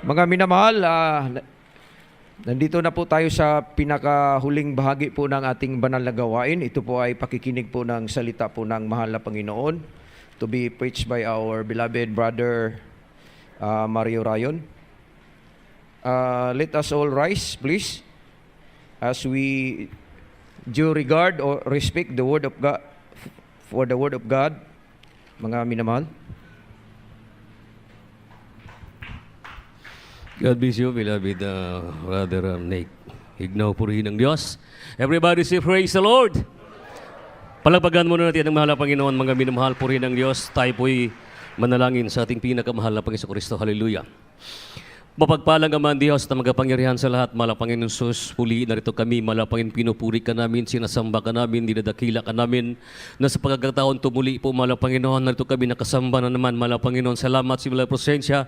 Mga minamahal, nandito na po tayo sa pinakahuling bahagi po ng ating banal na gawain. Ito po ay pakikinig po ng salita po ng mahal na Panginoon to be preached by our beloved brother Mario Rayon. Let us all rise, please, as we due regard or respect the word of God, for the word of God, mga minamahal. God bless you, beloved Brother Nick. Hignaw purihin ng Diyos. Everybody say, praise the Lord. Palagpagan muna natin ang mahal na Panginoon, mga minamahal, purihin ng Diyos. Tayo po'y manalangin sa ating pinakamahal na Panginoon Kristo. Hallelujah. Mapagpalang Ama Diyos na magapangyarihan sa lahat, malapangin ng Sus, puli narito kami, malapangin pinupuri ka namin, sinasamba ka namin, dinadakila ka namin, na sa pagkakataon tumuli po, malapanginoon, narito kami nakasamba na naman, malapanginoon, salamat sa mga prosensya,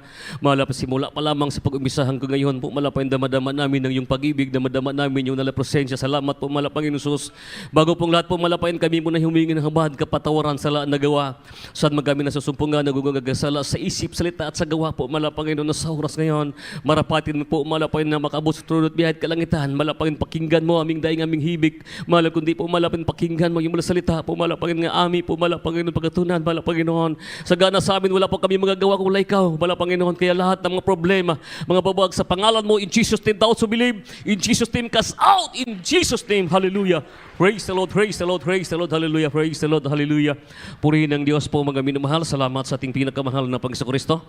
simula pa lamang sa pag-umpisahan ko ngayon po, malapangin damadama namin ng iyong pag-ibig, damadama namin yung nalaprosensya, salamat po, malapangin ng Sus, bago pong lahat po, malapangin kami muna humingi ng habad, kapatawaran sa lahat na gawa, saan magami nasusumpungan, nagugagasala sa isip, salita at sa gawa po, malapanginoon na sa oras ngayon, marapatin mo po, malapangin na makabot sa trono at biyahit kalangitan, malapangin pakinggan mo aming daing aming hibig, kundi po malapangin pakinggan mo yung mga salita po, malapangin nga ami po, malapangin ng pagkatunan, malapanginoon. Sa gana sa amin, wala pa kami mga gawa kung wala ikaw, malapanginoon. Kaya lahat ng mga problema, mga babag sa pangalan mo, in Jesus' name, thou to believe, in Jesus' name, cast out, in Jesus' name, hallelujah. Praise the Lord, praise the Lord, praise the Lord, hallelujah, praise the Lord, hallelujah. Purihin ng Diyos po, mga minamahal, salamat sa ating pinakamahal na Panginoon Kristo.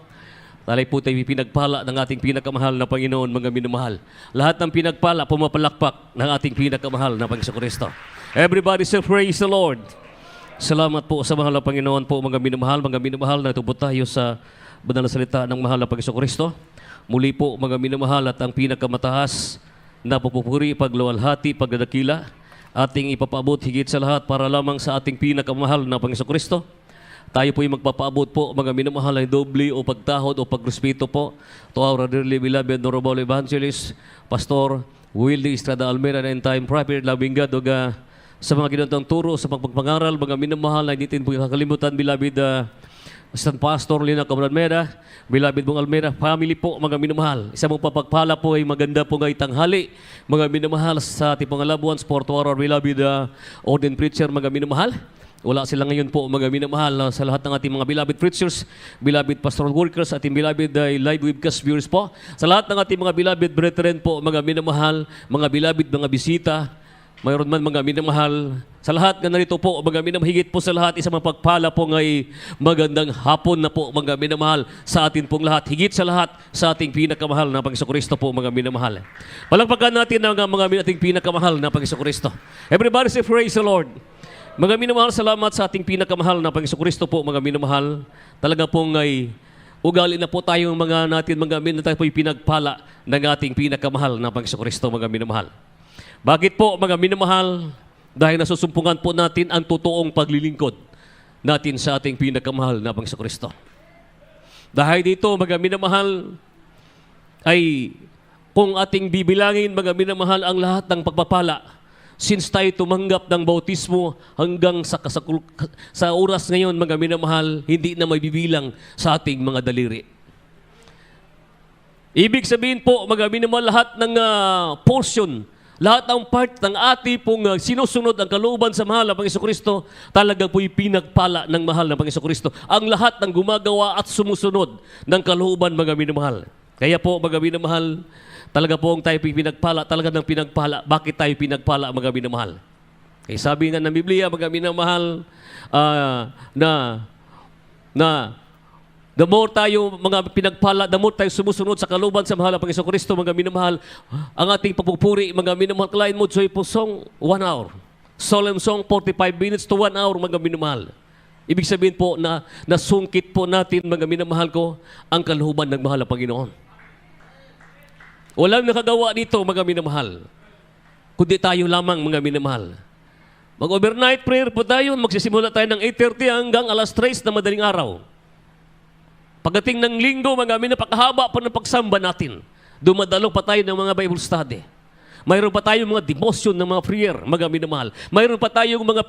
Talay po tayo pinagpala ng ating pinakamahal na Panginoon, mga minamahal. Lahat ng pinagpala, pumapalakpak ng ating pinakamahal na Panginoon Kristo. Everybody say, praise the Lord. Salamat po sa mahal na Panginoon po, mga minamahal, na tubot tayo sa banal na salita ng mahal na Panginoon Kristo. Muli po, mga minamahal, at ang pinakamataas na pupupuri, pagluwalhati, pagdadakila, ating ipapaabot higit sa lahat para lamang sa ating pinakamahal na Panginoon Kristo. Tayo po yung magpapaabot po, mga minamahal, ay doble o pagtahod o pagrespeto po to our dearly beloved Honorable Evangelist, Pastor Willie Estrada Almera, and time prophet, loving God, sa mga ginatang turo, sa pagpangaral, mga minamahal, ay hindi po kakalimutan, beloved Assistant Pastor Lina Cameron Almera, beloved mong Almera, family po, mga minamahal. Isa mong papagpala po ay maganda po ngay tanghali, mga minamahal, sa ating pangalabuan, Sport Warrior, beloved Odin Preacher, mga minamahal. Wala sila ngayon po, mga minamahal, sa lahat ng ating mga beloved preachers, beloved pastoral workers, ating beloved live webcast viewers po. Sa lahat ng ating mga beloved brethren po, mga minamahal, mga beloved, mga bisita, mayroon man mga minamahal. Sa lahat na narito po, mga minamahal, higit po sa lahat, isang mapagpala po ngay magandang hapon na po, mga minamahal, sa atin pong lahat. Higit sa lahat, sa ating pinakamahal na Panginoon Kristo po, mga minamahal. Palagpagan natin ang mga ating pinakamahal na Panginoon Kristo. Everybody say, praise the Lord. Mga minamahal, salamat sa ating pinakamahal na Panginoon Kristo po, mga minamahal. Talaga pong ay ugali na po tayo mga natin, mga minamahal, na tayo po'y pinagpala ng ating pinakamahal na Panginoon Kristo, mga minamahal. Bakit po, mga minamahal? Dahil nasusumpungan po natin ang totoong paglilingkod natin sa ating pinakamahal na Panginoon Kristo. Dahil dito, mga minamahal, ay kung ating bibilangin, mga minamahal, ang lahat ng pagpapala, since tayo tumanggap ng bautismo hanggang sa oras ngayon, mga minamahal, hindi na mabibilang sa ating mga daliri. Ibig sabihin po, mga minamahal, lahat ng portion, lahat ng part ng ating pong sinusunod ang kalooban sa mahal na Panginoon Kristo, talagang po'y pinagpala ng mahal na Panginoon Kristo. Ang lahat ng gumagawa at sumusunod ng kalooban, mga minamahal. Kaya po, mga minamahal, talaga po ang tayo pinagpala, talaga ng pinagpala. Bakit tayo pinagpala, mga minamahal? Kaya sabi nga ng Biblia, mga minamahal, the more tayo mga pinagpala, the more tayo sumusunod sa kalooban sa mahal na Panginoon Kristo, mga minamahal, ang ating papupuri, mga minamahal, kalain mo, joyful song, 1 hour. Solemn song, 45 minutes to 1 hour, mga minamahal. Ibig sabihin po na nasungkit po natin, mga minamahal ko, ang kalooban ng mahal na Panginoon. Walang nakagawa dito, mga minamahal, kundi tayo lamang, mga minamahal. Mag-overnight prayer po tayo, magsisimula tayo ng 8:30 hanggang alas 3 na madaling araw. Pagdating ng linggo, mga minamahal, pakahaba pa ng pagsamba natin. Dumadalo pa tayo ng mga Bible study. Mayroon pa tayong mga devotion ng mga prayer, mga minamahal. Mayroon pa tayong mga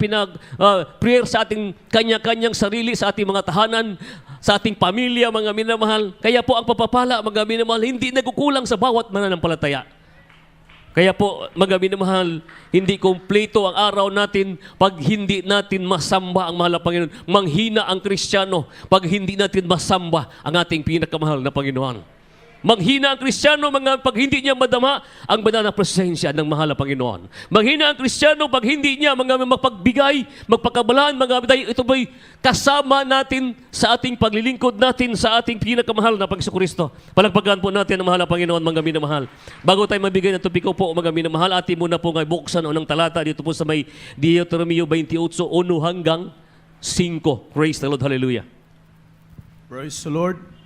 prayer sa ating kanya-kanyang sarili, sa ating mga tahanan, sa ating pamilya, mga minamahal. Kaya po ang papapala, mga minamahal, hindi nagkukulang sa bawat mananampalataya. Kaya po, mga minamahal, hindi kompleto ang araw natin pag hindi natin masamba ang mahal na Panginoon. Manghina ang Kristiyano pag hindi natin masamba ang ating pinakamahal na Panginoon. Manghina ang Kristiyano pag hindi niya madama ang banal na presensya ng mahal na Panginoon. Manghina ang Kristiyano pag hindi niya magpagbigay, magpakabalaan, ito ba'y kasama natin sa ating paglilingkod natin sa ating pinakamahal na Panginoon. Palagpagan po natin ang mahal na Panginoon, mga minamahal. Bago tayo mabigay ng topiko po, mga minamahal, atin muna po ngay buksan unang talata dito po sa may Deuteronomio 28, 1 hanggang 5. Praise the Lord, hallelujah. Praise the Lord.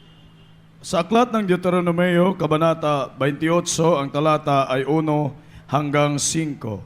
Sa aklat ng Deuteronomio, Kabanata 28, ang talata ay 1 hanggang 5.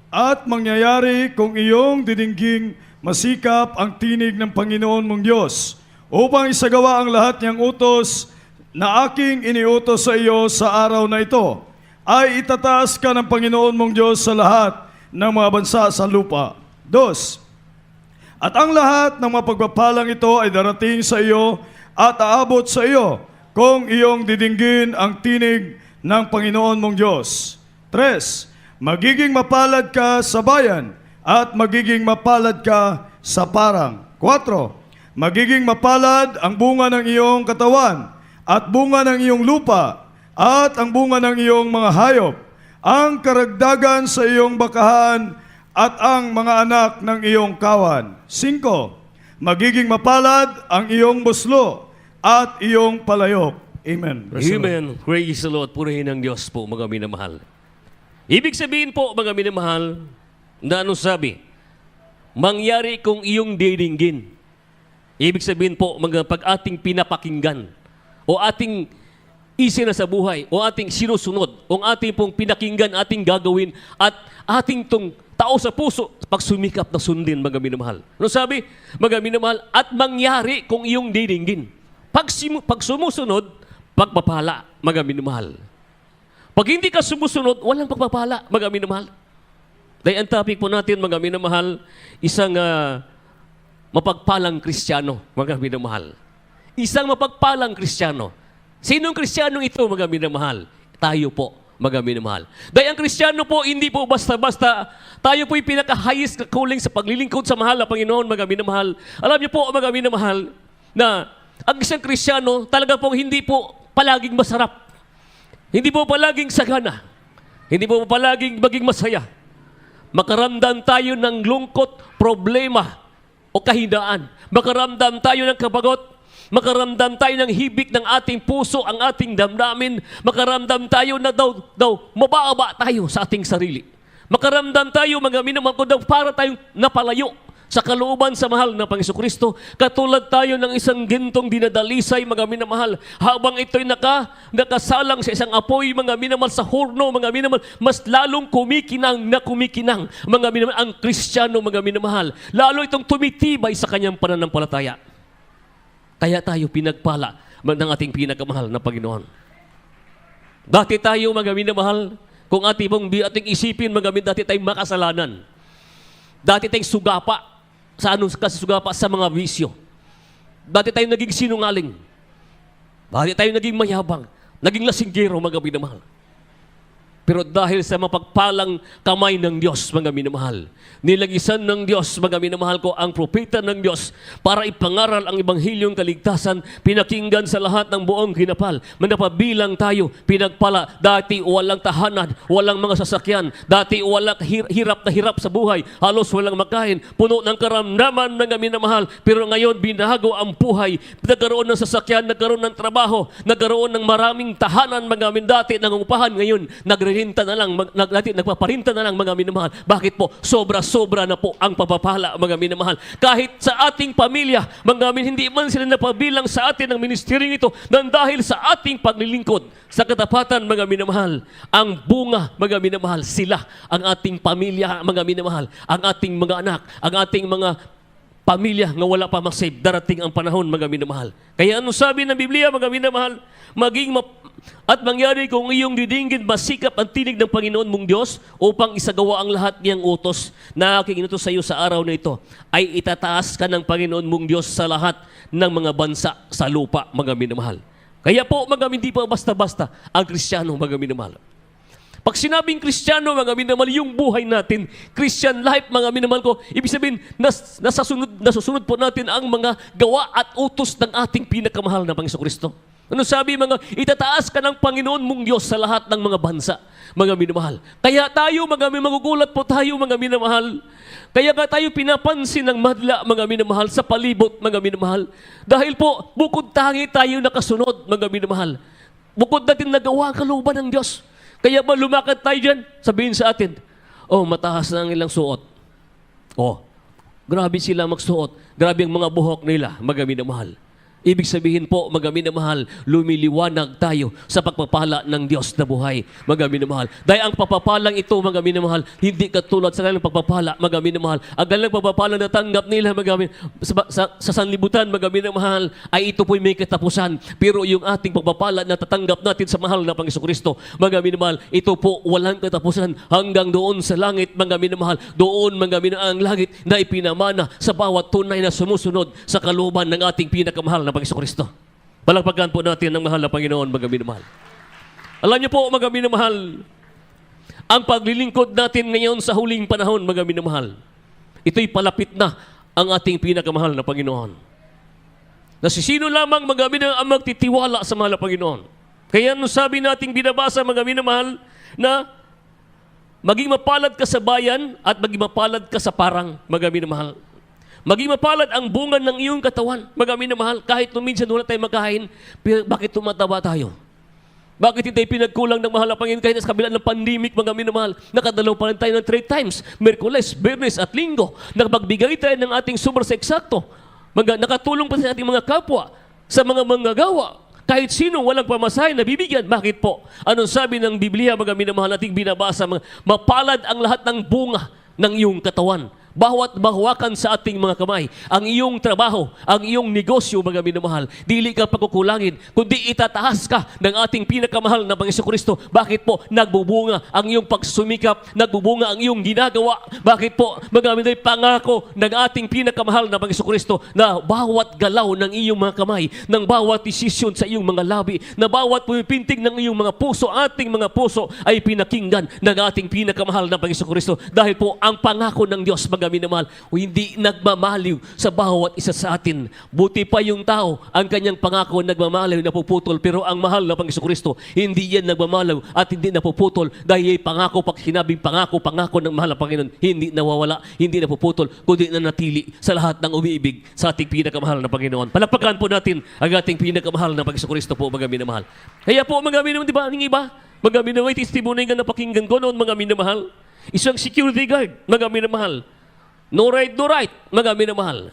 At mangyayari kung iyong didingging masikap ang tinig ng Panginoon mong Diyos upang isagawa ang lahat niyang utos na aking iniutos sa iyo sa araw na ito, ay itataas ka ng Panginoon mong Diyos sa lahat ng mga bansa sa lupa. 2. At ang lahat ng mga pagpapalang ito ay darating sa iyo at aabot sa iyo kung iyong didinggin ang tinig ng Panginoon mong Diyos. 3. Magiging mapalad ka sa bayan at magiging mapalad ka sa parang. 4. Magiging mapalad ang bunga ng iyong katawan at bunga ng iyong lupa at ang bunga ng iyong mga hayop, ang karagdagan sa iyong bakahan at ang mga anak ng iyong kawan. 5. Magiging mapalad ang iyong buslo at iyong palayok. Amen. Amen. Praise the Lord. Purihin ang Diyos po, mga minamahal. Ibig sabihin po, mga minamahal, na ano sabi? Mangyari kung iyong didinggin. Ibig sabihin po, mga pag ating pinapakinggan o ating isin na sa buhay o ating sinusunod o ating pong pinakinggan, ating gagawin at ating tong tao sa puso, pagsumikap na sundin, mga minamahal. Ano sabi? Mga minamahal, at mangyari kung iyong didinggin. Pag sumusunod, pagpapala, mga minamahal. Pag hindi ka sumusunod, walang pagpapala, mga minamahal. Dahil ang topic po natin, mga minamahal, isang mapagpalang Kristiyano, mga minamahal. Isang mapagpalang Kristiyano. Sinong Kristiyanong ito, mga minamahal? Tayo po, mga minamahal. Dahil ang Kristiyano po, hindi po basta-basta, tayo po'y pinaka-highest calling sa paglilingkod sa mahal na Panginoon, mga minamahal. Alam niyo po, mga minamahal, na ang isang Kristiyano, talaga po hindi po palaging masarap. Hindi po palaging sagana. Hindi po palaging maging masaya. Makaramdam tayo ng lungkot, problema, o kahinaan. Makaramdam tayo ng kabagot. Makaramdam tayo ng hibik ng ating puso, ang ating damdamin. Makaramdam tayo na daw mababa tayo sa ating sarili. Makaramdam tayo, mga minamahal ko, para tayong napalayo sa kalooban sa mahal na Panginoon Kristo. Katulad tayo ng isang gintong dinadalisay, mga minamahal, habang ito'y nakasalang sa isang apoy, mga minamahal, sa horno, mga minamahal, mas lalong kumikinang, mga minamahal, ang Kristiyano, mga minamahal. Lalo itong tumitibay sa kanyang pananampalataya. Kaya tayo pinagpala ng ating pinakamahal na Panginoon. Dati tayo, mga minamahal, kung ating isipin, mga minamahal, dati tayong makasalanan. Dati tayong sugapa. Kasi sugapa sa mga bisyo. Dati tayong naging sinungaling. Dati tayong naging mayabang. Naging lasinggero, mga minamahal. Pero dahil sa mapagpalang kamay ng Diyos, mga minamahal, nilagisan ng Diyos, mga minamahal ko, ang propeta ng Diyos para ipangaral ang ebanghilyong kaligtasan, pinakinggan sa lahat ng buong hinapal. Manapabilang tayo, pinagpala. Dati walang tahanan, walang mga sasakyan. Dati walang hirap na hirap sa buhay. Halos walang makain. Puno ng karamdaman, mga minamahal. Pero ngayon, binago ang buhay. Nagkaroon ng sasakyan, nagkaroon ng trabaho, nagkaroon ng maraming tahanan, mga dati nangungupahan. Ngayon, nagpaparinta na lang, mga minamahal. Bakit po? Sobra-sobra na po ang papapala, mga minamahal. Kahit sa ating pamilya, mga hindi man sila napabilang sa atin ng ministeryong ito, nang dahil sa ating paglilingkod sa katapatan, mga minamahal, ang bunga, mga minamahal, sila, ang ating pamilya, mga minamahal, ang ating mga anak, ang ating mga pamilya nga wala pa masave, darating ang panahon, mga minamahal. Kaya ano sabi ng Biblia, mga minamahal? At mangyari kung iyong didinggin masikap ang tinig ng Panginoon mong Diyos upang isagawa ang lahat niyang utos na aking inutos sa iyo sa araw na ito, ay itataas ka ng Panginoon mong Diyos sa lahat ng mga bansa sa lupa, mga minamahal. Kaya po, mga hindi pa basta-basta ang Kristiyano, mga minamahal. Pag sinabing Kristiyano, mga minamahal, yung buhay natin, Christian life, mga minamahal ko, ibig sabihin, nasusunod po natin ang mga gawa at utos ng ating pinakamahal na Panginoon Kristo. Ano sabi mga, itataas ka ng Panginoon mong Diyos sa lahat ng mga bansa, mga minamahal. Kaya tayo, mga magugulat po tayo, mga minamahal. Kaya nga tayo pinapansin ng madla, mga minamahal, sa palibot, mga minamahal. Dahil po, bukod tangi tayo nakasunod, mga minamahal. Bukod natin nagawa ang kalooban ng Diyos. Kaya ba lumakad tayo dyan, sabihin sa atin, oh, mataas na ang ilang suot. Oh, grabe sila magsuot. Grabe ang mga buhok nila, mga minamahal. Ibig sabihin po, mga minamahal, lumiliwanag tayo sa pagpapala ng Diyos na buhay, mga minamahal. Dahil ang papapalang ito, mga minamahal, hindi katulad sa kanilang pagpapala, mga minamahal. Ang kanilang pagpapala na tanggap nila, mga sa sanlibutan, mga minamahal, ay ito po'y may katapusan. Pero yung ating pagpapala na tatanggap natin sa mahal na Panginoon Kristo, mga minamahal, ito po walang katapusan hanggang doon sa langit, mga minamahal. Doon, mga minamahal, ang langit na ipinamana sa bawat tunay na sumusunod sa kalooban ng ating pinakamahal na Panginoon Kristo. Palagpagan po natin ang mahal na Panginoon, mga minamahal. Alam niyo po, mga minamahal, ang paglilingkod natin ngayon sa huling panahon, mga minamahal, ito'y palapit na ang ating pinakamahal na Panginoon. Nasisino lamang, mga minamahal, ang magtitiwala sa mahal na Panginoon. Kaya nung sabi nating binabasa, mga minamahal, na maging mapalad ka sa bayan at maging mapalad ka sa parang, mga minamahal. Maging mapalad ang bunga ng iyong katawan, mga minamahal, kahit minsan wala tayong makain, bakit tumataba tayo? Bakit hindi pinagkulang ng mahal na Panginoon kahit sa kabila ng pandemic, mga minamahal? Nakadalaw pa rin tayo ng 3 times, Miyerkules, Biyernes at Linggo. Nakapagbigay tayo ng ating sobrang eksakto. Nakatulong pa sa ating mga kapwa, sa mga manggagawa. Kahit sino walang pamasahe na bibigyan. Bakit po? Anong sabi ng Biblia, mga minamahal, nating binabasa, mapalad ang lahat ng bunga ng iyong katawan. Bawat mahawakan sa ating mga kamay, ang iyong trabaho, ang iyong negosyo, mga minamahal, dili ka pagkukulangin, kundi itataas ka ng ating pinakamahal na Panginoon Kristo. Bakit po? Nagbubunga ang iyong pagsumikap, nagbubunga ang iyong ginagawa. Bakit po? Mga minamahal, pangako ng ating pinakamahal na Panginoon Kristo na bawat galaw ng iyong mga kamay, ng bawat desisyon sa iyong mga labi, na bawat pumipintig ng iyong mga puso, ating mga puso ay pinakinggan ng ating pinakamahal na Panginoon Kristo. Dahil po, ang pangako ng Diyos, mga minamahal, hindi nagmamaliw sa bawat isa sa atin. Buti pa yung tao, ang kanyang pangako nagmamaliw, napuputol, pero ang mahal na Panginoon Kristo, hindi yan nagmamaliw at hindi napuputol dahil pangako, pag sinabing pangako ng mahal na Panginoon, hindi nawawala, hindi napuputol, kundi nanatili sa lahat ng umiibig sa ating pinakamahal na Panginoon. Palakpakan po natin ang ating pinakamahal na Panginoon Kristo po, mga minamahal. Kaya po, mga minamahal, di ba, ang iba, mga minamahal, testimony nga napakinggan ko noon, mga minamahal, isang security guard, mga minamahal, no right, mga minamahal.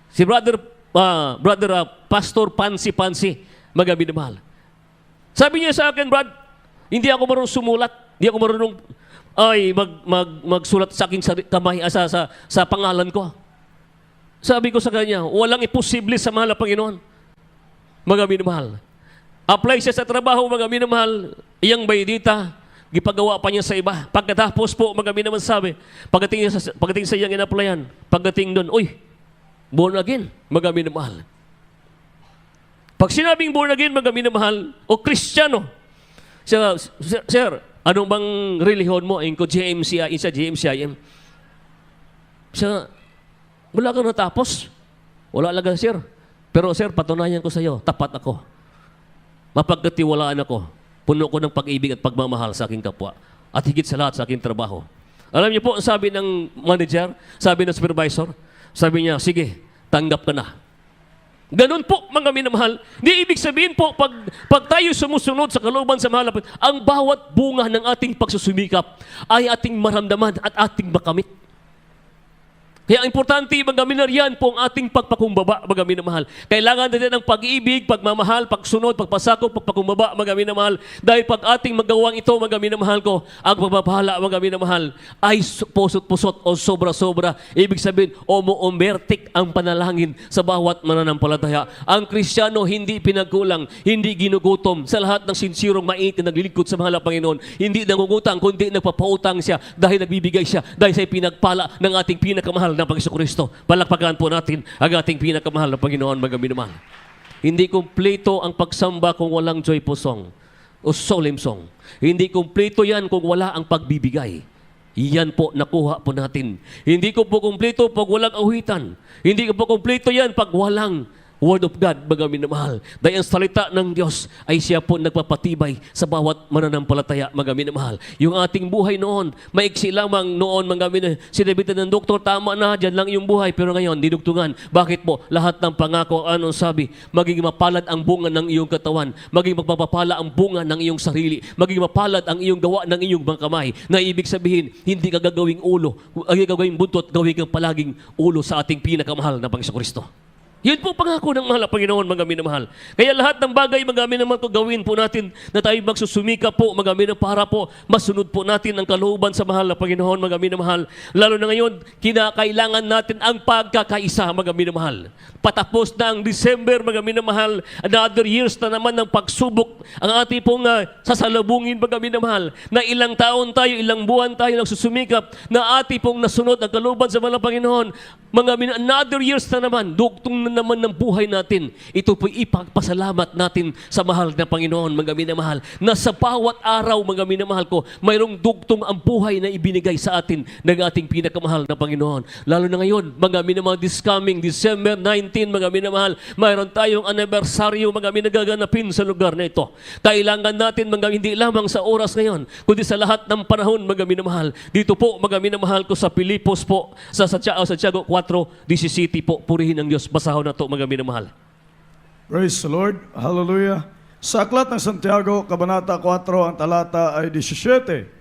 Si brother Pastor Pansi, mga minamahal. Sabi niya sa akin, Brad, hindi ako marunong sumulat, hindi ako marunong magsulat sa aking kamay, sa pangalan ko. Sabi ko sa kanya, walang imposible sa mahal na Panginoon, mga minamahal. Apply siya sa trabaho, mga minamahal, iyang baydita, gipagawa pa niya sa iba. Pagkatapos po, mga minamahal, sabi, pagdating sa iyang inaplayan, pagdating doon, uy, born again, mga minamahal. Pag sinabing born again, mga minamahal, o Kristiyano, sir, anong bang relihiyon mo? Ayun ko, GMCI, isa GMCIM. Siya, wala kang natapos. Wala lang, sir. Pero sir, patunayan ko sa iyo, tapat ako. Mapagkatiwalaan ako. Puno ko ng pag-ibig at pagmamahal sa aking kapwa. At higit sa lahat sa aking trabaho. Alam niyo po, sabi ng manager, sabi ng supervisor, sabi niya, sige, tanggap ka na. Ganun po, mga minamahal. Di ibig sabihin po, pag tayo sumusunod sa kalooban sa mahal, ang bawat bunga ng ating pagsusumikap ay ating maramdaman at ating makamit. Kaya importante, mga minaryan po ang ating pagpakumbaba, mga minamahal. Kailangan natin ng pag-ibig, pagmamahal, pagsunod, pagpasakop, pagpakumbaba, mga minamahal. Dahil pag ating magawang ito, mga minamahal ko, ang pagpapahala, mga minamahal, ay pusot-pusot o sobra-sobra. Ibig sabihin, omo-omertik ang panalangin sa bawat mananampalataya. Ang Kristiyano hindi pinagkulang, hindi ginugutom. Sa lahat ng sinsirong mait na naglilingkod sa mahal na Panginoon, hindi nangungutang, kundi nagpapautang siya dahil nagbibigay siya, dahil siya pinagpala ng ating pinakamahal na Panginoon. Palakpakan po natin ang ating pinakamahal na Panginoon, mga minamahal. Hindi kumpleto ang pagsamba kung walang joyful song o solemn song. Hindi kumpleto yan kung wala ang pagbibigay. Iyan po nakuha po natin. Hindi ko po kumpleto pag walang awitan. Hindi ko po kumpleto yan pag walang Word of God, mga minamahal. Dahil ang salita ng Diyos ay siya po nagpapatibay sa bawat mananampalataya, mga minamahal. Yung ating buhay noon, maiksi lamang noon, mga minamahal. Sinabitan ng doktor, tama na, dyan lang yung buhay. Pero ngayon, dinugtungan. Bakit po? Lahat ng pangako, anong sabi? Maging mapalad ang bunga ng iyong katawan. Maging magpapapala ang bunga ng iyong sarili. Maging mapalad ang iyong gawa ng iyong mga kamay. Na ibig sabihin, hindi ka gagawing ulo. Ang gagawing buntot, gawin kang palaging ulo sa ating pinakamahal na Panginoon. Yun po pangako ng mahal na Panginoon, mga minamahal. Kaya lahat ng bagay, mga minamahal ko, gawin po natin na tayo magsusumika po, mga minamahal, para po masunod po natin ang kalooban sa mahal na Panginoon, mga minamahal. Lalo na ngayon, kinakailangan natin ang pagkakaisa, mga minamahal. Patapos na ang December, mga minamahal, another years na naman ng pagsubok ang ating pong sasalubungin, mga minamahal, na ilang taon tayo, ilang buwan tayo nagsusumikap na ating pong nasunod ang kalooban sa mahal na Panginoon. Another years na naman, dugtong na naman ng buhay natin. Ito po'y ipagpasalamat natin sa mahal na Panginoon, mga minamahal, na sa bawat araw, mga minamahal ko, mayroong dugtong ang buhay na ibinigay sa atin ng ating pinakamahal na Panginoon. Lalo na ngayon, mga minamahal, this coming December 19, mga minamahal, mayroon tayong anibersaryo, mga minagaganapin sa lugar na ito. Kailangan natin, mga hindi lamang sa oras ngayon, kundi sa lahat ng panahon, mga minamahal. Dito po, mga minamahal ko, sa Pilipos po, sa Tiago 4:17 po, purihin ang Diyos. Basahon na to, mga minamahal. Praise the Lord. Hallelujah. Sa Aklat ng Santiago, Kabanata 4, ang talata ay 17.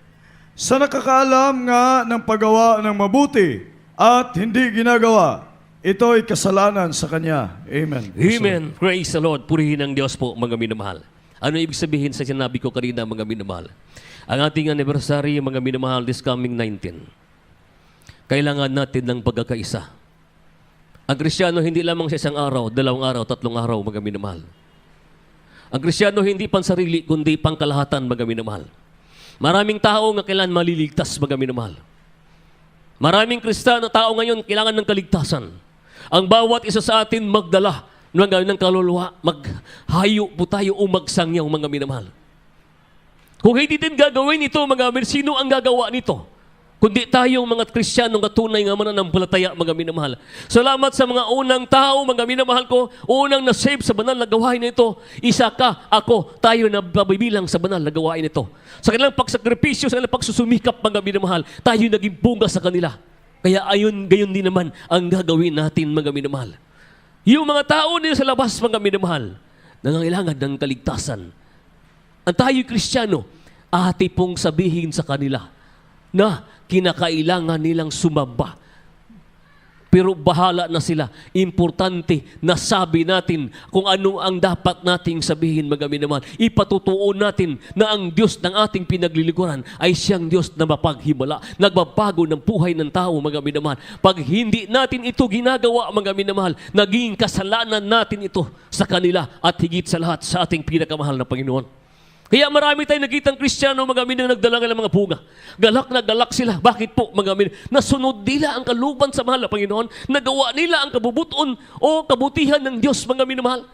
Sa nakakaalam nga ng paggawa ng mabuti at hindi ginagawa, ito ay kasalanan sa kanya. Amen. Amen. Praise the Lord. Purihin ang Diyos po, mga minamahal. Ano ibig sabihin sa sinabi ko kanina, mga minamahal? Ang ating anniversary, mga minamahal, this coming 19. Kailangan natin ng pagkakaisa. Ang Kristiyano hindi lamang sa isang araw, 2 araw, 3 araw, mga minamahal. Ang Kristiyano hindi pansarili, kundi pangkalahatan, mga minamahal. Maraming tao nga kailangan maliligtas, mga minamahal. Maraming Kristiyano tao ngayon kailangan ng kaligtasan. Ang bawat isa sa atin magdala ng kaluluwa, maghayo po tayo o magsangyaw, mga minamahal. Kung hindi din gagawin ito, mga minamahal, sino ang gagawa nito? Kundi tayong mga Kristiyanong katunay nga mananampalataya, mga minamahal. Salamat sa mga unang tao, mga minamahal ko, unang na-save sa banal na gawain nito. Isa ka, ako, tayo na babibilang sa banal na gawain nito. Sa kanilang pagsakripisyo, sa kanilang pagsusumikap, mga minamahal, tayo naging bunga sa kanila. Kaya gayon din naman ang gagawin natin, mga minamahal. Yung mga tao nila sa labas, mga minamahal, nangangailangan ng kaligtasan. Ang tayo'y Kristiyano, ati pong sabihin sa kanila na kinakailangan nilang sumamba. Pero bahala na sila. Importante na sabi natin kung ano ang dapat nating sabihin, mga minamahal. Ipatutuon natin na ang Diyos ng ating pinaglilingkuran ay siyang Diyos na mapaghimala. Nagbabago ng buhay ng tao, mga minamahal. Pag hindi natin ito ginagawa, mga minamahal, naging kasalanan natin ito sa kanila at higit sa lahat sa ating pinakamahal na Panginoon. Kaya marami tayong nakitang Kristiyano, mga minang nagdala ng mga bunga. Galak na galak sila. Bakit po, mga minang? Nasunod nila ang kaluban sa mahal na Panginoon. Nagawa nila ang kabubuton o kabutihan ng Diyos, mga minamahal.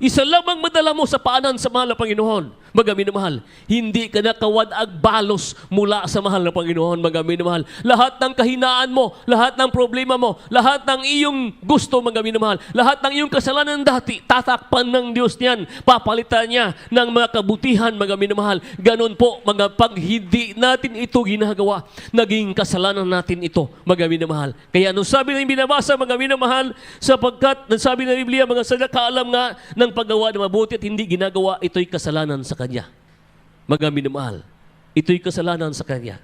Isa lamang madala mo sa paanan sa mahal na Panginoon, mga minamahal. Hindi ka na kawad-ag balos mula sa mahal na Panginoon, mga minamahal. Lahat ng kahinaan mo, lahat ng problema mo, lahat ng iyong gusto, mga minamahal, lahat ng iyong kasalanan dati, tatakpan ng Diyos niyan. Papalitan niya ng mga kabutihan, mga minamahal. Ganon po, mga pag hindi natin ito ginagawa, naging kasalanan natin ito, mga minamahal. Kaya nung sabi na yung binabasa, mga minamahal, sapagkat, sabi ng Biblia, mga kaalam nga ng paggawa na mabuti at hindi ginagawa, ito'y kasalanan sa Kanya. Mga minamahal, ito'y kasalanan sa Kanya.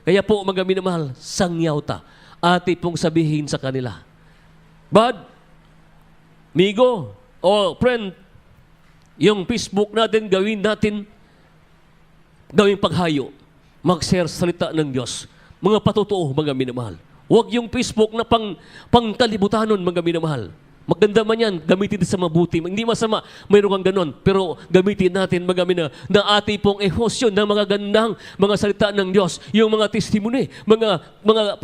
Kaya po, mga minamahal, sangyaw ta. ati pong sabihin sa kanila. But, migo, o friend, yung Facebook natin, gawing paghayo. Mag-share salita ng Diyos. Mga patotoo, mga minamahal. Huwag yung Facebook na pangkalibutanon, mga minamahal. Maganda man yan, gamitin din sa mabuti. Hindi masama, mayroon kang ganon. Pero gamitin natin, na ati pong ehosyon ng mga gandang mga salita ng Diyos. Yung mga testimony, mga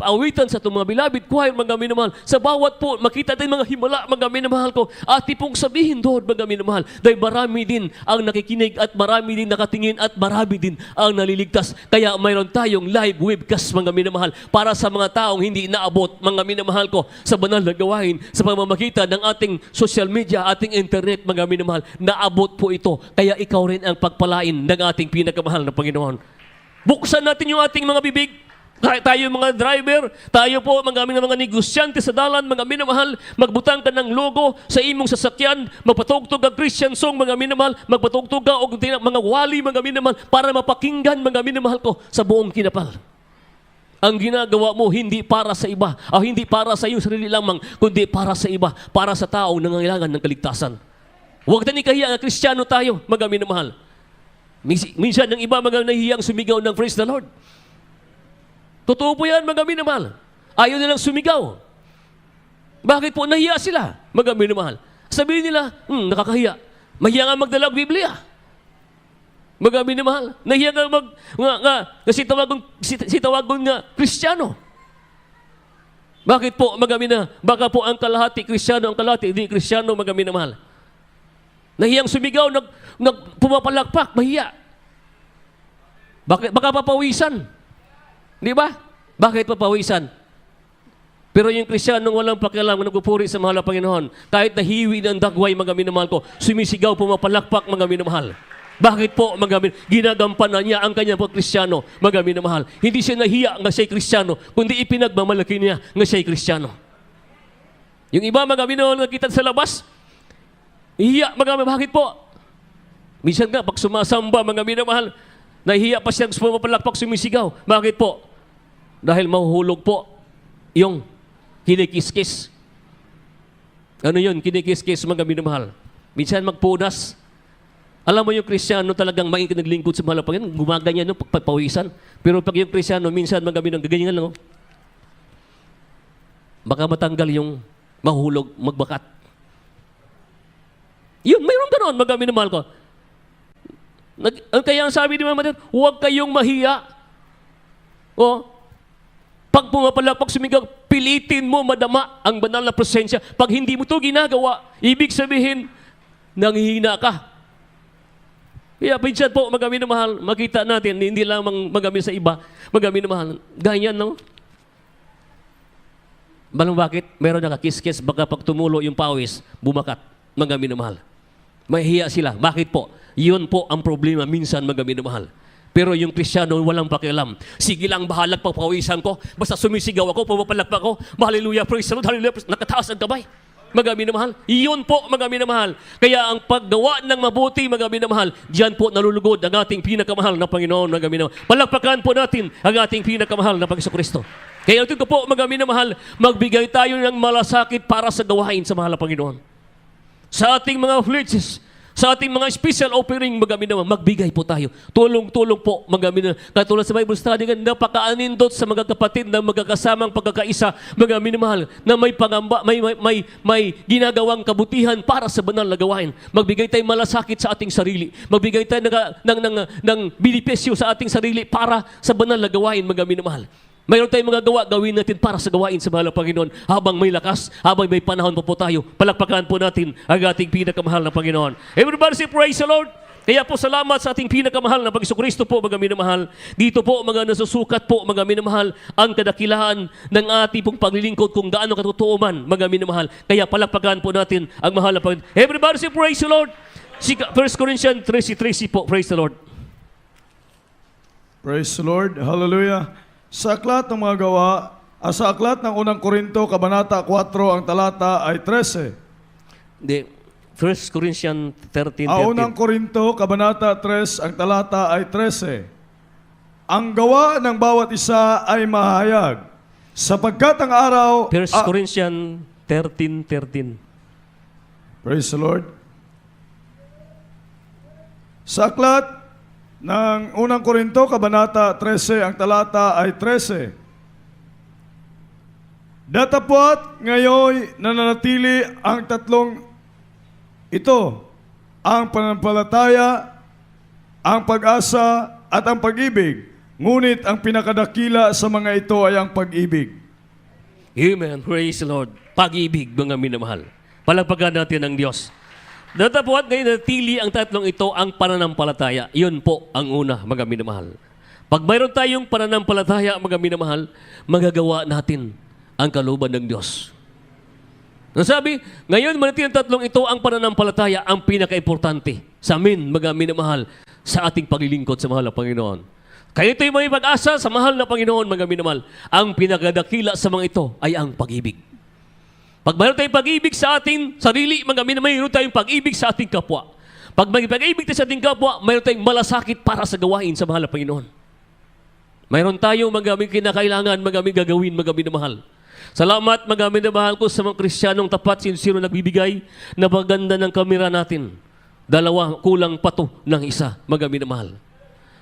awitan sa itong mga bilabid, choir, mga minamahal. Sa bawat po, makita din mga himala, mga minamahal ko. Ati pong sabihin doon, mga minamahal. Dahil marami din ang nakikinig at marami din nakatingin at marami din ang naliligtas. Kaya mayroon tayong live webcast, mga minamahal, para sa mga taong hindi naabot, mga minamahal ko, sa banal na gawain, sa pamamagitan ng ating social media, ating internet, mga minamahal, naabot po ito. Kaya ikaw rin ang pagpalain ng ating pinakamahal na Panginoon. Buksan natin yung ating mga bibig. Tayo mga driver, tayo po mga negosyante sa dalan, mga minamahal, magbutang ka ng logo sa imong sasakyan, magpatugtog ang Christian song, mga minamahal, magpatugtog ka o mga wali, mga minamahal, para mapakinggan, mga minamahal ko, sa buong kinapal. Ang ginagawa mo hindi para sa iba, o hindi para sa iyong sarili lamang, kundi para sa iba, para sa taong nangangailangan ng kaligtasan. Huwag tayong ikahiya na Kristiyano tayo, mga minamahal. Minsan ng iba mga nahihiyang sumigaw ng praise the Lord. Totoo po yan, mga minamahal. Ayaw nilang sumigaw. Bakit po? Nahiya sila, mga minamahal. Sabihin nila, nakakahiya. Mahiya nga magdala ng Biblia. Mga minamahal. Nahiya nga kasi tawagon nga Kristiyano. Bakit po, mga minamahal? Baka po ang kalahati Kristiyano, ang kalahati hindi Kristiyano, mga minamahal. Nahiyang sumigaw, pumapalakpak, mahiya. Baka papawisan. Di ba? Bakit papawisan? Pero yung Kristiyanong walang pakialam, nagpupuri sa mahal na Panginoon, kahit nahiwi ng dagway, mga minamahal ko, sumisigaw, pumapalakpak, mga minamahal. Bakit po, mga minamahal? Ginagampanan niya ang kanyang Kristiyano, mga minamahal. Hindi siya nahiya nga siya'y Kristiyano, kundi ipinagmamalaki niya nga siya'y Kristiyano. Yung iba, mga minamahal, nakita sa labas, hiya, mga minamahal. Bakit po? Minsan nga, pag sumasamba, mga minamahal, nahihiya pa siyang pumapalakpak, sumisigaw. Bakit po? Dahil mahuhulog po yung kinikis-kis. Ano yun? Kinikis-kis, mga minamahal. Minsan magpunas. Alam mo yung Kristiyano talagang naglingkod sa mahal na Panginoon, gumaganyan yung pagpapawisan. Pero pag yung Kristiyano, minsan mga minamahal, gaganyan lang. Baka matanggal yung mahulog, magbakat. Yun, mayroon ganon, mga minamahal ko. Kaya ang sabi ni Mama, huwag kayong mahiya. Pag pumapalakpak sumigaw, pilitin mo madama ang banal na presensya. Pag hindi mo ito ginagawa, ibig sabihin, nanghihina ka. Kaya pinsan po, mga minamahal, makita natin, hindi lamang magamit sa iba, mga minamahal, ganyan, no? Balang bakit? Meron nakakis-kis, baka pag tumulo yung pawis, bumakat, mga minamahal. Mahihiya sila. Bakit po? Yun po ang problema minsan, mga minamahal. Pero yung Kristiyano walang pakialam. Sige lang, bahalag pagpawisan ko. Basta sumisigaw ako, pumapalakpak ako. Hallelujah, praise the Lord, hallelujah, nakataas ang kamay. Mga minamahal. Iyon po, mga minamahal. Kaya ang paggawa ng mabuti, mga minamahal, diyan po nalulugod ang ating pinakamahal na Panginoon, mga minamahal. Palakpakan po natin ang ating pinakamahal na Panginoon. Kaya ito po, mga minamahal, magbigay tayo ng malasakit para sa gawain sa mahal na Panginoon. Sa ating mga afflictions, sa ating mga special offering, mga minamahal, magbigay po tayo. Tulong-tulong po, mga minamahal. Katulad sa Bible study, napaka-anindot sa mga kapatid na magkakasamang pagkakaisa, mga minamahal, na may pangamba, may ginagawang kabutihan para sa banal na gawain. Magbigay tayo malasakit sa ating sarili. Magbigay tayo ng benepisyo sa ating sarili para sa banal na gawain, mga minamahal. Mayroon tayong mga gawa, gawin natin para sa gawain sa mahal na Panginoon habang may lakas, habang may panahon pa po tayo. Palakpakan po natin ang ating pinakamahal na Panginoon. Everybody say, praise the Lord. Kaya po salamat sa ating pinakamahal na Panginoon po, mga minamahal. Dito po, mga nasusukat po, mga minamahal, ang kadakilaan ng ating pong paglilingkod kung gaano katotoo man, mga minamahal. Kaya palakpakan po natin ang mahal na Panginoon. Everybody say, praise the Lord. 1 Corinthians 13:13 po, praise the Lord. Praise the Lord. Hallelujah. Sa aklat ng mga gawa, sa aklat ng unang Korinto, Kabanata 4, ang talata ay 13. Hindi, 1 Corinthians 13:13. Unang Korinto, Kabanata 3, ang talata ay 13. Ang gawa ng bawat isa ay mahayag, Sapagkat ang araw... 1 Corinthians 13:13. Praise the Lord. Sa aklat ng unang Korinto, Kabanata 13, ang talata ay 13. Datapwat ngayon nananatili ang tatlong ito, ang pananampalataya, ang pag-asa, at ang pag-ibig. Ngunit ang pinakadakila sa mga ito ay ang pag-ibig. Amen. Praise the Lord. Pag-ibig, mga minamahal. Palagpagan natin ang Diyos. Datapwat ngayon natili ang tatlong ito ang pananampalataya. Yun po ang una, mga minamahal. Pag mayroon tayong pananampalataya, mga minamahal, magagawa natin ang kalooban ng Diyos. Nasabi, ngayon manatili ang tatlong ito ang pananampalataya ang pinaka-importante sa amin, mga minamahal, sa ating paglilingkod sa mahal na Panginoon. Kaya ito'y may pag-asa sa mahal na Panginoon, mga minamahal. Ang pinakadakila sa mga ito ay ang pag-ibig. Pag mayroon tayong pag-ibig sa ating sarili, mga minamahal, mayroon tayong pag-ibig sa ating kapwa. Pag may pag-ibig tayo sa ating kapwa, mayroon tayong malasakit para sa gawain sa mahal na Panginoon. Mayroon tayong mga kinakailangan, mga gagawin, mga minamahal. Salamat, mga minamahal ko, sa mga Kristiyanong tapat, sincero nagbibigay, napaganda ng kamera natin. Dalawa, kulang pa to ng isa, mga minamahal.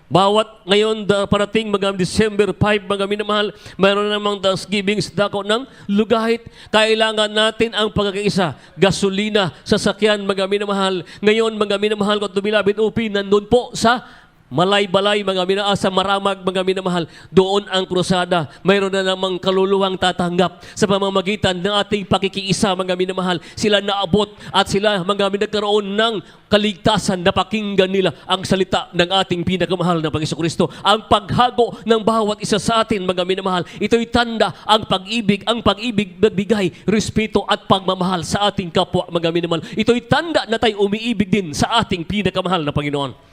Bawat ngayon parating mga December 5, mga minamahal, mayroon namang Thanksgiving sa dako ng lugahit. Kailangan natin ang pagkakaisa. Gasolina, sasakyan, mga minamahal. Ngayon, mga minamahal ko, tumilabit upin, nandun po sa Malay-balay, mga minamahal, sa Maramag, mga minamahal, doon ang krusada. Mayroon na namang kaluluwang tatanggap sa pamamagitan ng ating pakikiisa, mga minamahal. Sila naabot at sila, mga nagkaroon ng kaligtasan na pakinggan nila ang salita ng ating pinakamahal na Panginoon Kristo. Ang paghago ng bawat isa sa atin, mga minamahal, ito'y tanda ang pag-ibig nagbigay, respeto at pagmamahal sa ating kapwa, mga minamahal. Ito'y tanda na tayo umiibig din sa ating pinakamahal na Panginoon.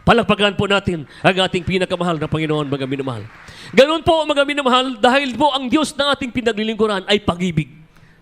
Palagpagan po natin ang ating pinakamahal na Panginoon, mga minamahal. Ganun po, mga minamahal, dahil po ang Diyos na ating pinaglilingkuran ay pag-ibig.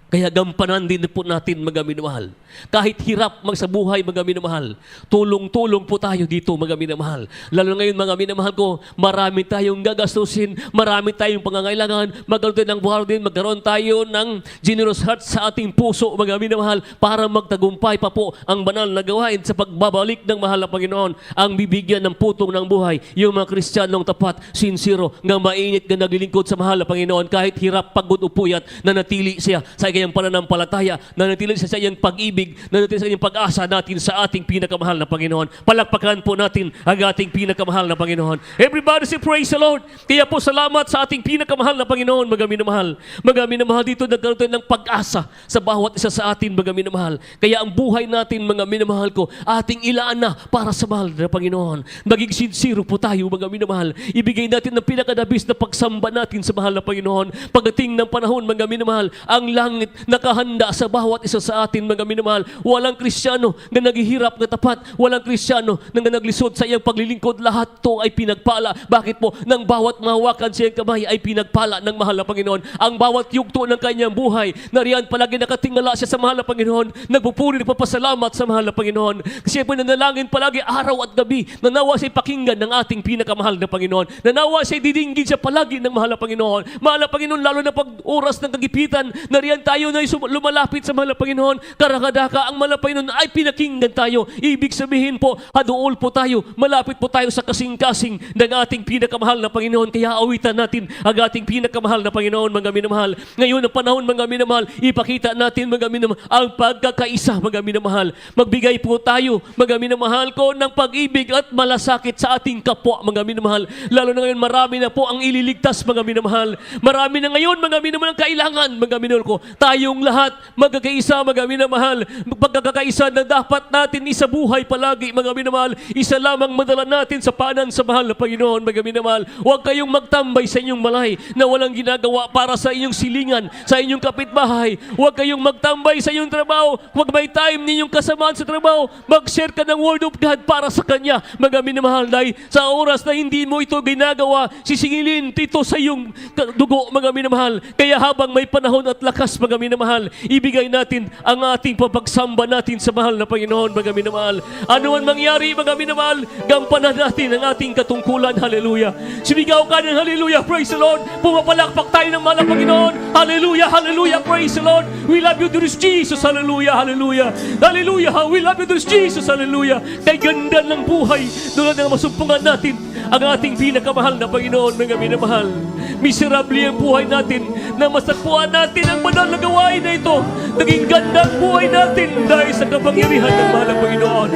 Kaya gampanan din po natin, mga minamahal. Kahit hirap magsabuhay, mga minamahal, tulong-tulong po tayo dito, mga minamahal. Lalo ngayon, mga minamahal ko, marami tayong gagastusin, marami tayong pangangailangan, magkaroon tayo ng buhay din, magkaroon tayo ng generous heart sa ating puso, mga minamahal, para magtagumpay pa po ang banal na gawain sa pagbabalik ng mahal na Panginoon, ang bibigyan ng putong ng buhay, yung mga Kristiyanong tapat, sincero, nga mainit na naglilingkod sa mahal na Panginoon, kahit hirap, pagod, upuyat, na natili siya sa kanyang pananampalataya, nanatili sa iyang pag-ibig, nanatili sa iyang pag-asa natin sa ating pinakamahal na Panginoon. Palakpakan po natin ang ating pinakamahal na Panginoon. Everybody say praise the Lord. Kaya po salamat sa ating pinakamahal na Panginoon, mga minamahal. Mga minamahal, dito nagkaroon tayo ng pag-asa sa bawat isa sa atin, mga minamahal. Kaya ang buhay natin, mga minamahal ko, ating ilaan na para sa mahal na Panginoon. Maging sincero po tayo, mga minamahal. Ibigay natin ang pinakadabis na pagsamba natin sa mahal na Panginoon. Pagdating ng panahon, mga minamahal, ang langit nakahanda sa bawat isa sa atin, mga minamahal. Walang Kristiyano na naghihirap na tapat. Walang Kristiyano na naglisod sa iyang paglilingkod. Lahat to ay pinagpala. Bakit po? Nang bawat mahawakan sa iyang kamay ay pinagpala ng mahal na Panginoon. Ang bawat yugto ng kanyang buhay, nariyan palagi nakatingala siya sa mahal na Panginoon. Nagpupuri, nagpapasalamat sa mahal na Panginoon. Kasi po nanalangin palagi araw at gabi. Nanawa siya pakinggan ng ating pinakamahal na Panginoon. Nanawa siya didinggin siya palagi ng mahal na Panginoon. Mahal na Panginoon, lalo na pag oras ng kagipitan, nariyan tayo na lumalapit sa mahal na Panginoon. Karakadaka, ang mahal na Panginoon ay pinakinggan tayo. Ibig sabihin po, haduol po tayo, malapit po tayo sa kasing-kasing ng ating pinakamahal na Panginoon. Kaya awitan natin ang ating pinakamahal na Panginoon, mga minamahal. Ngayon ang panahon, mga minamahal, ipakita natin, mga minamahal, ang pagkakaisa, mga minamahal. Magbigay po tayo, mga minamahal ko, ng pag-ibig at malasakit sa ating kapwa, mga minamahal. Lalo na ngayon, marami na po ang ililigtas, mga minamahal. Marami na ngayon, mga minamahal, kailangan, mga minamahal ko, tayong lahat magkakaisa, mga minamahal. Pagkakaisa na dapat natin isabuhay palagi, mga minamahal. Isa lamang madala natin sa panan sa mahal na Panginoon, mga minamahal. Huwag kayong magtambay sa inyong malay na walang ginagawa para sa inyong silingan, sa inyong kapitbahay. Huwag kayong magtambay sa inyong trabaho. Huwag may time ninyong kasamaan sa trabaho. Mag-share ka ng Word of God para sa Kanya, mga minamahal. Dahil sa oras na hindi mo ito ginagawa, sisingilin ito sa iyong dugo, mga minamahal. Kaya habang may panahon at lakas, mga mga minamahal, ibigay natin ang ating papagsamba natin sa mahal na Panginoon, mga minamahal. Ano man mangyari, mga minamahal, gampanan natin ang ating katungkulan. Hallelujah. Sumigaw ka ng hallelujah, praise the Lord. Pumapalakpak tayo ng mahal na Panginoon. Hallelujah, hallelujah, praise the Lord. We love you, dear Jesus. Hallelujah, hallelujah. Hallelujah, we love you, dear Jesus. Hallelujah. Kay ganda ng buhay, tulad ng masumpungan natin ang ating pinakamahal na Panginoon, mga minamahal. Miserable ang buhay natin na masatpuan natin ang banal na gawain na ito. Naging ganda ang buhay natin dahil sa kapangyarihan ng mahal na Panginoon.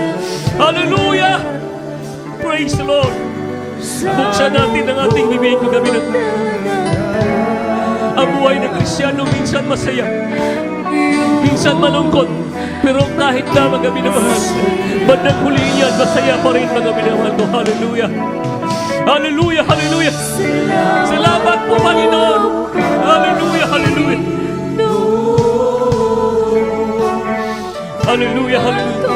Hallelujah! Praise the Lord! Buksan natin ang ating bibig mga minamahal. Ang buhay ng Kristyano minsan masaya, minsan malungkot, pero kahit na mga minamahal, bandang huli yan, masaya pa rin mga minamahal ko. Hallelujah! Hallelujah! Hallelujah! Salamat po, Panginoon! Hallelujah! Hallelujah! Hallelujah! Hallelujah!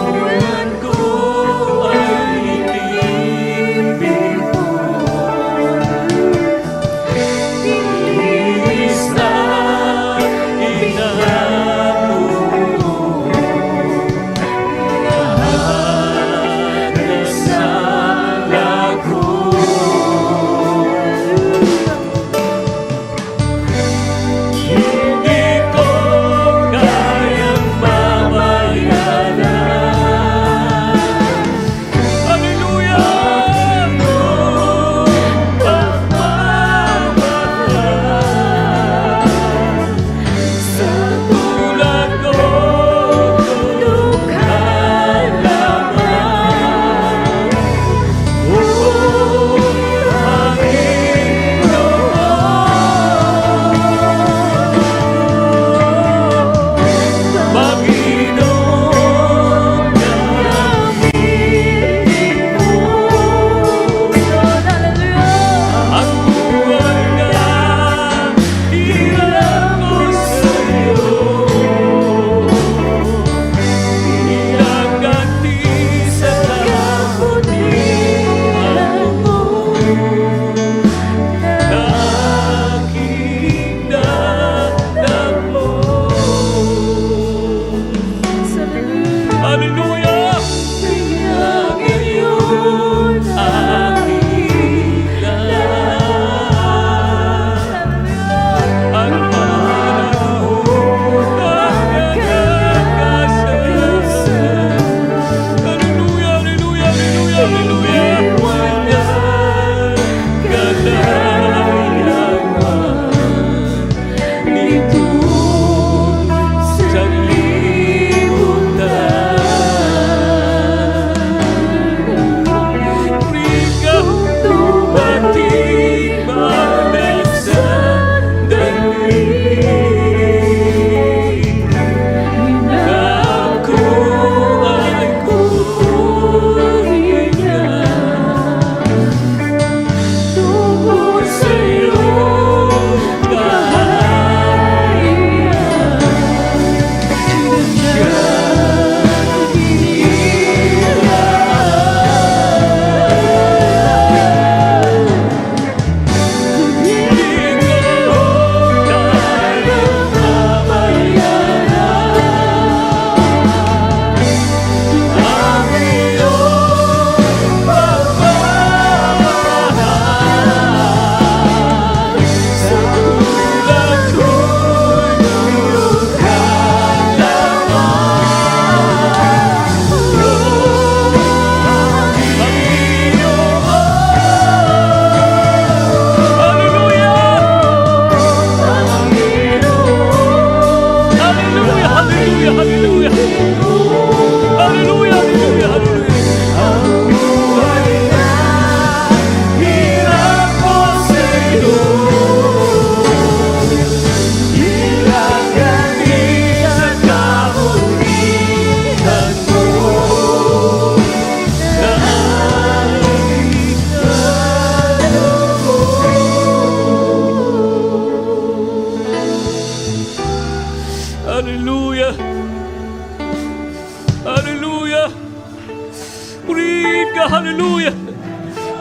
Hallelujah!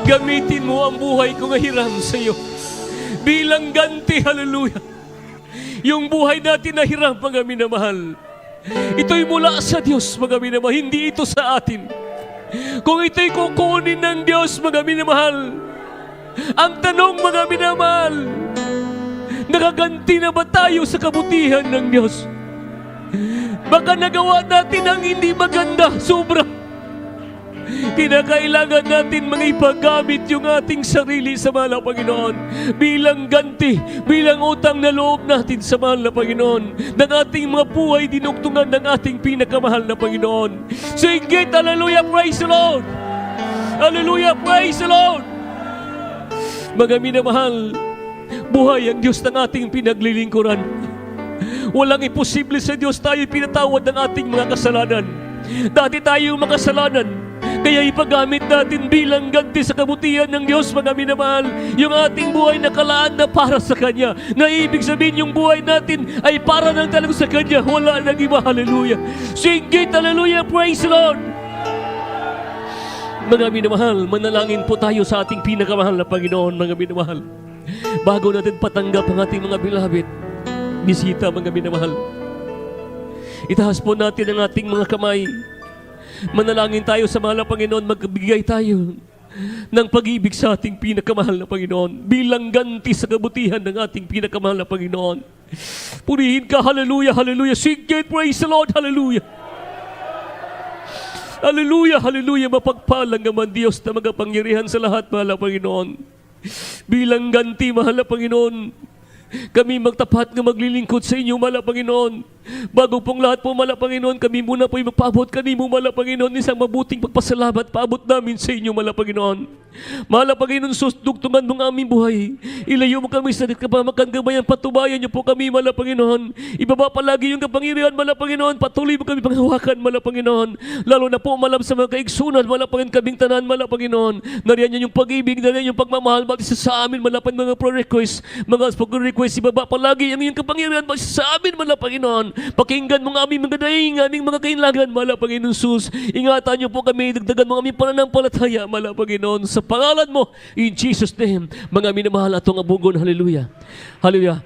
Gamitin mo ang buhay ko nga hiram sa iyo bilang ganti. Hallelujah! Yung buhay natin na hirap, mga minamahal, ito'y mula sa Diyos, mga minamahal, hindi ito sa atin. Kung ito'y kukunin ng Diyos, mga minamahal, ang tanong, mga minamahal, nakaganti na ba tayo sa kabutihan ng Diyos? Baka nagawa natin ang hindi maganda, sobra. Kinakailangan natin mga ipagamit yung ating sarili sa mahal na Panginoon bilang ganti, bilang utang na loob natin sa mahal na Panginoon ng ating mga buhay dinugtungan ng ating pinakamahal na Panginoon. Sige, hallelujah, praise the Lord! Hallelujah, praise the Lord! Mga minamahal, buhay ang Diyos ng ating pinaglilingkuran. Walang imposible sa Diyos. Tayo'y pinatawad ng ating mga kasalanan. Dati tayo makasalanan, kaya ipagamit natin bilang ganti sa kabutihan ng Diyos, mga minamahal, yung ating buhay na kalaan na para sa Kanya. Na ibig sabihin yung buhay natin ay para nang talaga sa Kanya. Wala nang iba, hallelujah. Sing it, hallelujah, praise the Lord. Mga minamahal, manalangin po tayo sa ating pinakamahal na Panginoon, mga minamahal. Bago natin patanggap ang ating mga beloved, bisita, mga minamahal, itaas po natin ang ating mga kamay. Manalangin tayo sa mahal na Panginoon, magbigay tayo ng pag-ibig sa ating pinakamahal na Panginoon bilang ganti sa kabutihan ng ating pinakamahal na Panginoon. Purihin ka, hallelujah, hallelujah. Sing it, praise the Lord, hallelujah. Hallelujah, hallelujah. Mapagpalang naman Diyos na magapangyarihan sa lahat, mahal na Panginoon. Bilang ganti, mahal na Panginoon, kami magtapat na maglilingkod sa inyo, mahal na Panginoon. Bago pong lahat po, mahal na Panginoon, kami muna po magpaabot kanimo, mahal na Panginoon, isang mabuting pagpasalamat, paabot namin sa inyo, mahal na Panginoon. Mahal na Panginoon, susdugtungan mo ang aming buhay. Ilayo mo kami sa kapamakan gabayan, patubayan niyo po kami, mahal na Panginoon. Ibaba palagi yung kapangyarihan, mahal na Panginoon. Patuloy mo kami panghawakan, mahal na Panginoon. Lalo na po, malam sa mga kaigsunan, mahal na Panginoon, kaming tanan, mahal na Panginoon. Nariyan niyo yung pag-ibig, nariyan yung pagmamahal, magisa sa amin, mahal na Panginoon, mga pro-request, mga pag-request, ibaba palagi ang iyong kapangyarihan, magisa sa amin, mahal na Panginoon. Pakinggan mo nga aming mga daing, aming mga kailangan, mahal na Panginoon sus. Ingatan niyo po kami, dagdagan mo aming pananampalataya, mahal na Panginoon, sa pangalan mo, in Jesus' name. Mga minamahal, atong abugon, hallelujah. Hallelujah.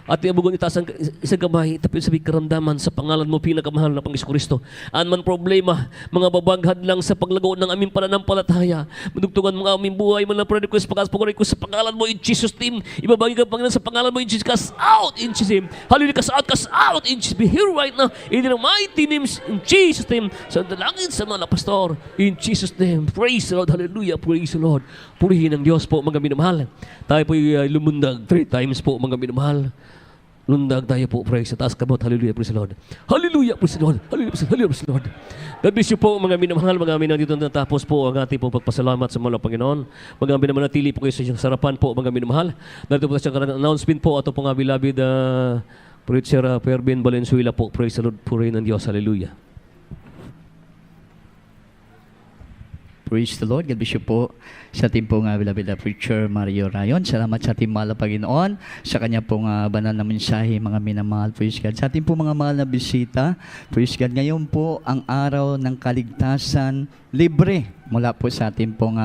At abugon itaas ang isang kamay, tapos sabi karamdaman sa pangalan mo, pinakamahal na Panginoon Kristo. Anman problema, mga babaghad lang sa paglago ng aming pananampalataya. Madugtungan mga aming buhay, mga request, pag-request sa pangalan mo, in Jesus' name. Ibabagi ka, Panginoon, sa pangalan mo, in Jesus' cast out, in Jesus' name. Hallelujah, cast out, in Jesus' be here right now, in the mighty name, in Jesus' name. Sa dalangin sa mga pastor, in Jesus' name. Praise the Lord, hallelujah, praise the Lord. Purihin ng Diyos po, mga minamahal. Tayo po lumundag 3 times po, mga minamahal. Lundag tayo po, praise sa taas kabot, hallelujah, praise the Lord. Hallelujah, praise the Lord. Hallelujah, praise the Lord. God bless you po, mga minamahal. Mga minamahal, dito natapos po ang ating po pagpasalamat sa mga Panginoon. Mga minamanatili po kayo sa inyong sarapan po, mga minamahal. Dito po sa announcement po, ato po nga beloved Preacher Pervin Valenzuela po, praise the Lord, purihin ng Diyos, hallelujah. Praise the Lord. God bless you po sa ating pong beloved Preacher Mario Rayon. Salamat sa ating mahal na Panginoon sa kanya pong banal na mensahe, mga minamahal. Praise God. Sa ating pong mga mahal na bisita, praise God. Ngayon po ang araw ng kaligtasan, libre mula po sa ating pong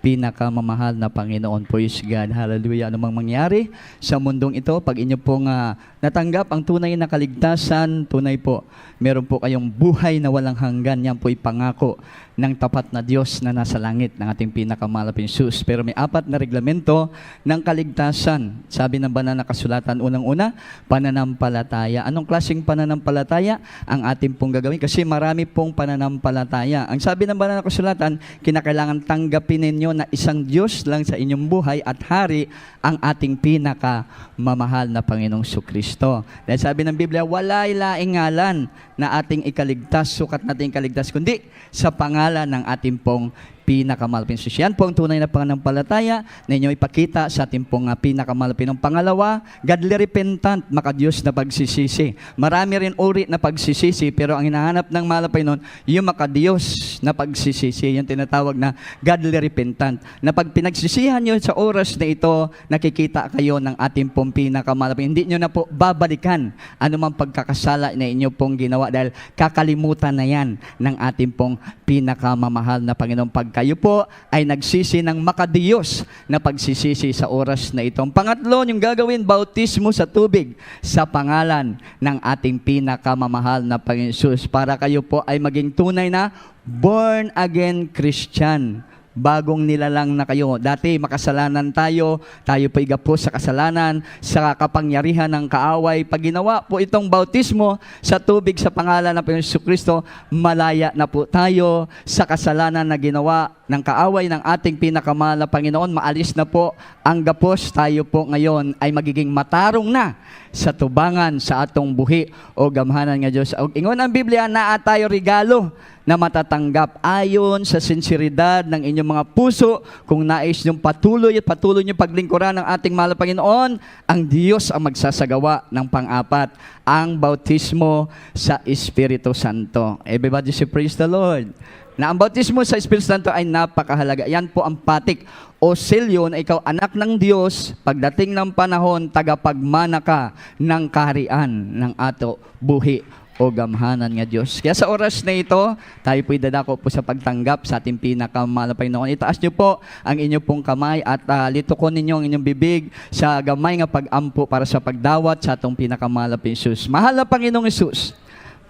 pinakamamahal na Panginoon. Praise God. Hallelujah. Ano mang mangyari sa mundong ito, pag inyo pong natanggap ang tunay na kaligtasan, tunay po, meron po kayong buhay na walang hanggan. Yan po'y pangako ng tapat na Diyos na nasa langit ng ating pinakamahal na Jesus. Pero may 4 na reglamento ng kaligtasan. Sabi ng banal na kasulatan, unang-una, pananampalataya. Anong klaseng pananampalataya ang ating pong gagawin? Kasi marami pong pananampalataya. Ang sabi ng banal na kasulatan, kinakailangan tanggapin ninyo na isang Diyos lang sa inyong buhay at hari ang ating pinakamamahal na Panginoong Kristo. Dahil sabi ng Biblia, wala'y laing ngalan na ating ikaligtas, sukat nating ikaligtas, kundi sa pangalan ng ating pong pinakamalapit. Yan po ang tunay na pananampalataya na inyo ipakita sa ating pong pinakamalapit. Pangalawa, godly repentant, makadiyos na pagsisisi. Marami rin uri na pagsisisi, pero ang hinahanap ng malapit nun, yung makadiyos na pagsisisi. Yung tinatawag na godly repentant. Na pag pinagsisihan nyo sa oras na ito, nakikita kayo ng ating pong pinakamalapit. Hindi nyo na po babalikan anumang pagkakasala na inyo pong ginawa dahil kakalimutan na yan ng ating pong pinakamamahal na Panginoong pagkakasala kayo po ay nagsisi ng makadiyos na pagsisisi sa oras na itong. Pangatlo, yung gagawin, bautismo sa tubig sa pangalan ng ating pinakamamahal na Panginoon Jesus para kayo po ay maging tunay na born again Christian. Bagong nilalang na kayo. Dati makasalanan tayo po igapo sa kasalanan, sa kapangyarihan ng kaaway. Pag ginawa po itong bautismo sa tubig sa pangalan ng Panginoon Jesucristo, malaya na po tayo sa kasalanan na ginawa ng kaaway ng ating pinakamahal na Panginoon. Maalis na po ang gapos. Tayo po ngayon ay magiging matarong na sa tubangan sa atong buhi o gamhanan nga Diyos. Ingon ang Biblia na tayo regalo na matatanggap ayon sa sinseridad ng inyong mga puso. Kung nais niyong patuloy niyong paglingkuran ng ating mahal na Panginoon, ang Diyos ang magsasagawa ng pang-apat, ang bautismo sa Espiritu Santo. Everybody say praise the Lord. Na ang bautismo sa Espiritu Santo ay napakahalaga. Yan po ang patik o selyo na ikaw anak ng Diyos, pagdating ng panahon, tagapagmana ka ng kaharian ng ato buhi o gamhanan nga Diyos. Kaya sa oras na ito, tayo po'y dadako po sa pagtanggap sa ating pinakamahal na Panginoon. Itaas niyo po ang inyong pong kamay at litukon ninyo ang inyong bibig sa gamay nga pag-ampo para sa pagdawat sa atong pinakamahal na Jesus. Mahal na Panginoong Jesus,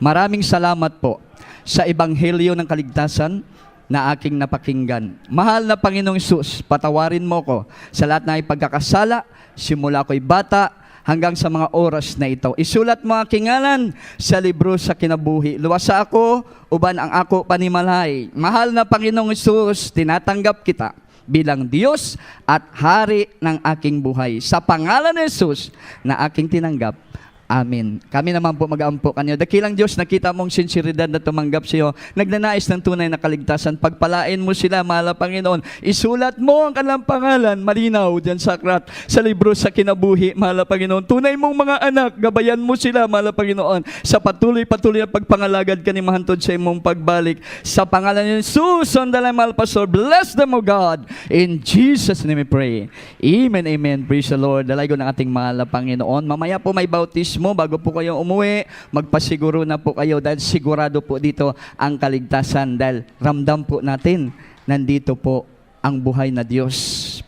maraming salamat po sa ebanghelyo ng kaligtasan na aking napakinggan. Mahal na Panginoong Jesus, patawarin mo ko sa lahat na ipagkakasala, simula ko'y bata, hanggang sa mga oras na ito. Isulat mo aking ngalan sa libro sa kinabuhi. Luwasa ako, uban ang ako panimalay. Mahal na Panginoong Jesus, tinatanggap kita bilang Diyos at Hari ng aking buhay. Sa pangalan ni Jesus na aking tinanggap. Amen. Kami naman po mag-aampo kanyo. Dakilang Diyos, nakita mong sinseridad na tumanggap sa iyo. Nagnanais ng tunay na kaligtasan. Pagpalain mo sila, mahal na Panginoon. Isulat mo ang kanilang pangalan, malinaw dyan sa aklat, sa libro sa kinabuhi, mahal na Panginoon. Tunay mong mga anak, gabayan mo sila, mahal na Panginoon, sa patuloy-patuloy na pagpangalagad ka ni mahantod sa imong pagbalik. Sa pangalan ni Jesus, on the line, mahal Pastor, bless them, O God. In Jesus' name we pray. Amen, amen. Praise the Lord. Dalaygo ng ating mahal na Panginoon. Mamaya po may bautismo. Bago po kayo umuwi, magpasiguro na po kayo dahil sigurado po dito ang kaligtasan dahil ramdam po natin nandito po ang buhay na Diyos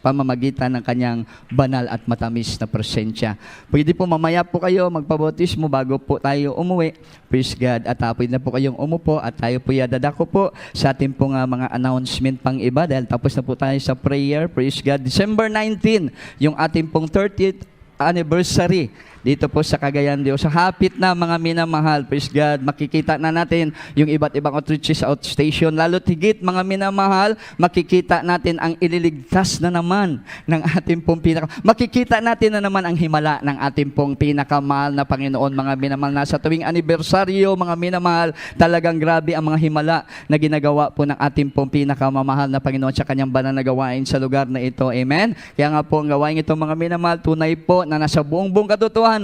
pamamagitan ng kanyang banal at matamis na presensya. Pwede po mamaya po kayo magpabautismo bago po tayo umuwi. Praise God. At pwede na po kayong umupo at tayo po dadako po sa ating pong mga announcement pang iba dahil tapos na po tayo sa prayer. Praise God. December 19, yung ating pong 30th anniversary dito po sa Cagayan de Oro. Sa hapit na mga minamahal, praise God, makikita na natin yung iba't ibang outreaches outstation. Lalo't higit mga minamahal, makikita natin ang ililigtas na naman ng ating pong makikita natin na naman ang himala ng ating pong pinakamahal na Panginoon, mga minamahal. Nasa tuwing anibersaryo, mga minamahal, talagang grabe ang mga himala na ginagawa po ng ating pong pinakamamahal na Panginoon sa kanyang banal na gawain sa lugar na ito. Amen? Kaya nga po ang gawain ito, mga minamahal, tunay po na nasa buong katotohanan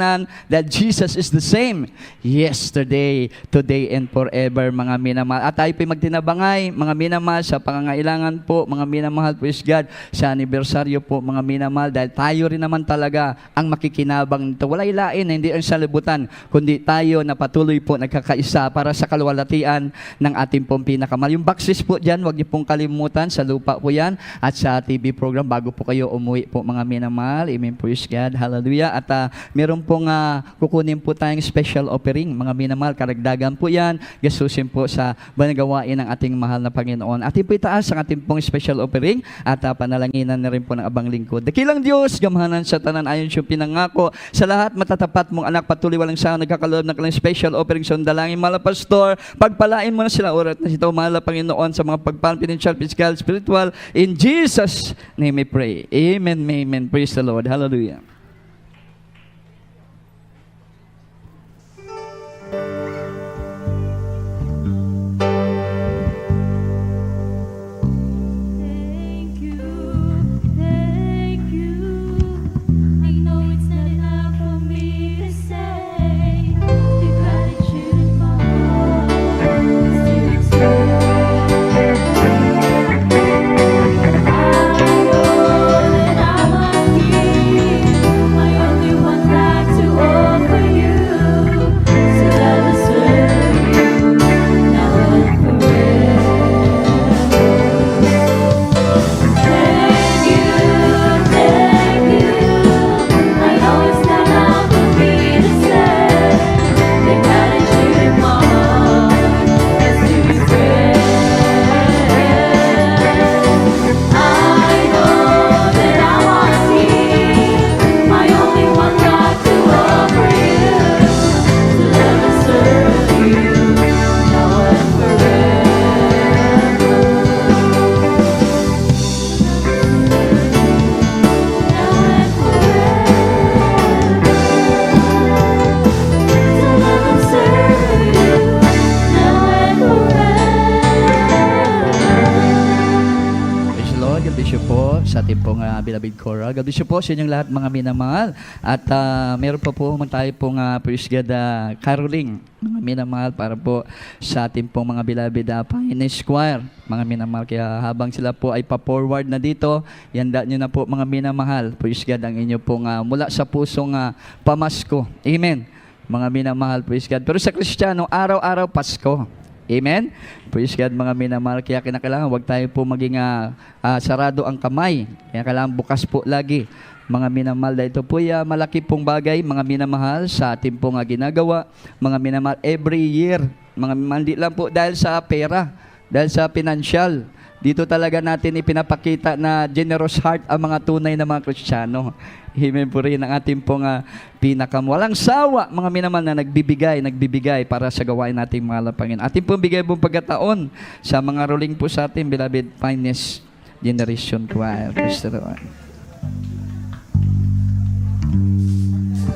that Jesus is the same yesterday, today, and forever, mga minamahal. At tayo po'y magtinabangay, mga minamahal, sa pangangailangan po, mga minamahal, praise God, sa anibersaryo po, mga minamahal, dahil tayo rin naman talaga ang makikinabang nito. Wala ilain, hindi ang salibutan, kundi tayo na patuloy po nagkakaisa para sa kaluwalhatian ng ating pong pinakamahal. Yung boxes po dyan, huwag niyo pong kalimutan, sa lupa po yan, at sa TV program, bago po kayo umuwi po, mga minamahal. Amen, praise God, hallelujah. At meron pong kukunin po tayong special offering, mga minamahal, karagdagan po yan, gasusin po sa banagawain ng ating mahal na Panginoon. Atin po itaas ang ating pong special offering at panalanginan na rin po ng abang lingkod. Dakilang Diyos, gamhanan sa tanan ayon siyang pinangako, sa lahat matatapat mong anak, patuloy walang sawang nagkakaloob ng kanilang special offering sa dalangin, mahal na Pastor, pagpalain mo na sila orat na sito, mahal na Panginoon, sa mga pagpalan, financial, physical, spiritual, in Jesus' name we pray. Amen, amen. Praise the Lord. Hallelujah. I Lord. God bless you po sa ating pong beloved choral. God bless you po sa inyong lahat mga minamahal. At meron pa po tayo pong praise God caroling, mga minamahal, para po sa ating pong mga beloved Pioneer Choir, mga minamahal. Kaya habang sila po ay pa-forward na dito, yanda nyo na po mga minamahal. Praise God ang inyo pong mula sa pusong pamasko. Amen. Mga minamahal, praise God. Pero sa Kristiyano, araw-araw Pasko. Amen? Praise God mga minamahal. Kaya kinakailangan huwag tayo po maging sarado ang kamay. Kaya kailangan bukas po lagi. Mga minamahal, dahil ito po malaki pong bagay, mga minamahal, sa ating pong ginagawa. Mga minamahal, every year. Mga minamahal, di lang po dahil sa pera, dahil sa financial. Dito talaga natin ipinapakita na generous heart ang mga tunay na mga Kristiyano. Amen po rin ang ating pong walang sawa, mga minamahal, na nagbibigay para sa gawain nating mga Panginoon. Ating pong bigay pong pagkataon sa mga ruling po sa ating beloved Finest Generation Choir. Praise the Lord.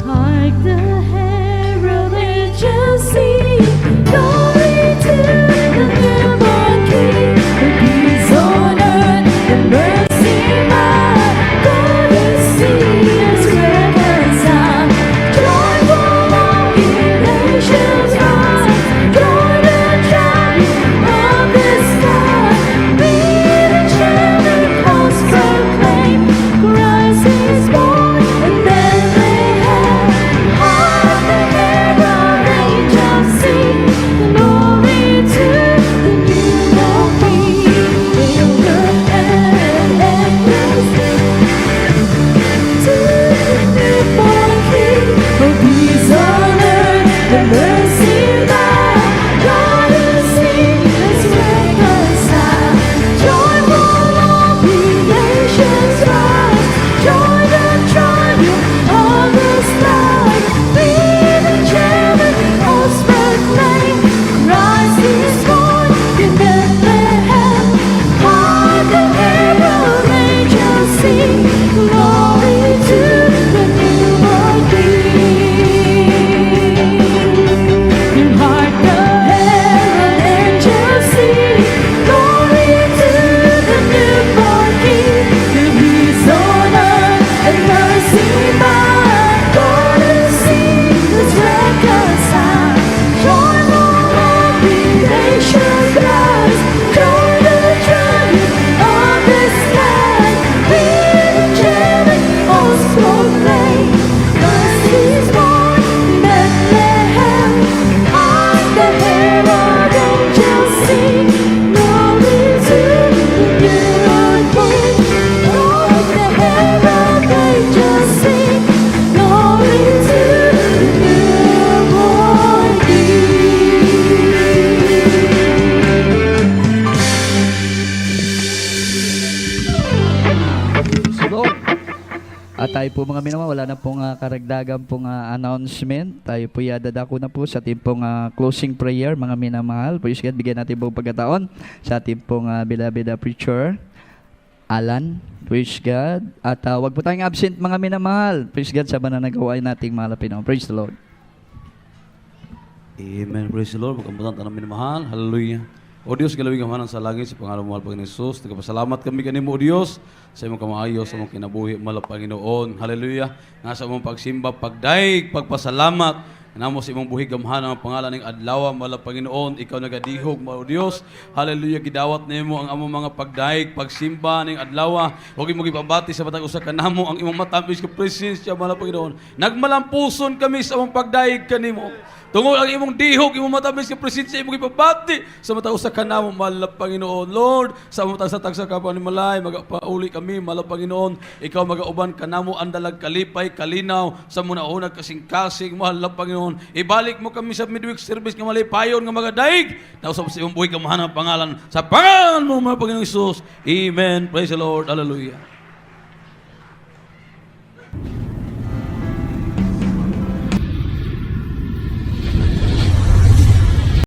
Like the herald angels sing, glory to the newborn King. The peace on earth, the mercy mild. God is His reconciled. Joyful all nations rise. Joy the triumph of this God. We the children hosts proclaim, Christ is born in Bethlehem. Hark the herald angels sing, glory to the newborn King. Hail the herald angels sing, to the newborn King. Oh, peace on earth, the mercy mild. God is His reconciled. Joyful all creations rise. Joy the triumph of this light. We the children hosts proclaim, Christ is born in Bethlehem. Hark the herald angels sing, glory to the newborn King. Hark the herald angels sing, glory to the newborn King. Peace on earth and mercy mild. God is His reconciled. Joyful all creation cries. Joy the triumph of this land. We the children hosts proclaim, Christ is born in Bethlehem. Hark the herald angels sing, glory to the newborn King. Hark the herald angels sing, glory to the newborn Praise the Lord. At tayo po mga minamahal, wala na pong karagdagan pong announcement. Tayo po dadako na po sa ating pong closing prayer, mga minamahal. Praise God, bigyan natin pong pagkataon sa ating pong beloved preacher, Alan. Praise God. At wag po tayong absent, mga minamahal. Praise God sa banal na gawain nating mahal na Pinoon. Praise the Lord. Amen. Praise the Lord. Magkambutan tayo namin mahal. Hallelujah. O Diyos, galawin kamanan sa langit sa pangalan mo, mahal Panginoon Jesus. Nagpasalamat kami kanimo, O Diyos, sa imong kamaayo, sa imong kinabuhi, mahal Panginoon. Hallelujah. Nga sa imong pagsimba, pagdaig, pagpasalamat. Namo sa imong buhi gamhan ang pangalan ng adlaw, mahal Panginoon. Ikaw nagadihog, O Diyos. Hallelujah. Gidawat nimo ang among mga pagdaig, pagsimba ning adlaw. Huwag mo gipabati sa matag usa kanamo ang imong matamis ka presensya, mahal Panginoon. Nagmalampuson kami sa among pagdaig kanimo. Tungod ang imong dihog, imong matamis ka presensya, imong ipabati sa matag usa kanamo, mahal Panginoon. Lord, sa among tagsa kapwa ni Malay, magapauli kami, mahal Panginoon. Ikaw magauban kanamo andalag kalipay, kalinaw sa muna-unag kasing-kasing, mahal Panginoon. Ibalik mo kami sa midweek service nga malipayon nga magadaig. Nausap sa imong buhay kamahan ang pangalan. Sa pangalan mo, mahal Panginoon Jesus. Amen. Praise the Lord. Hallelujah.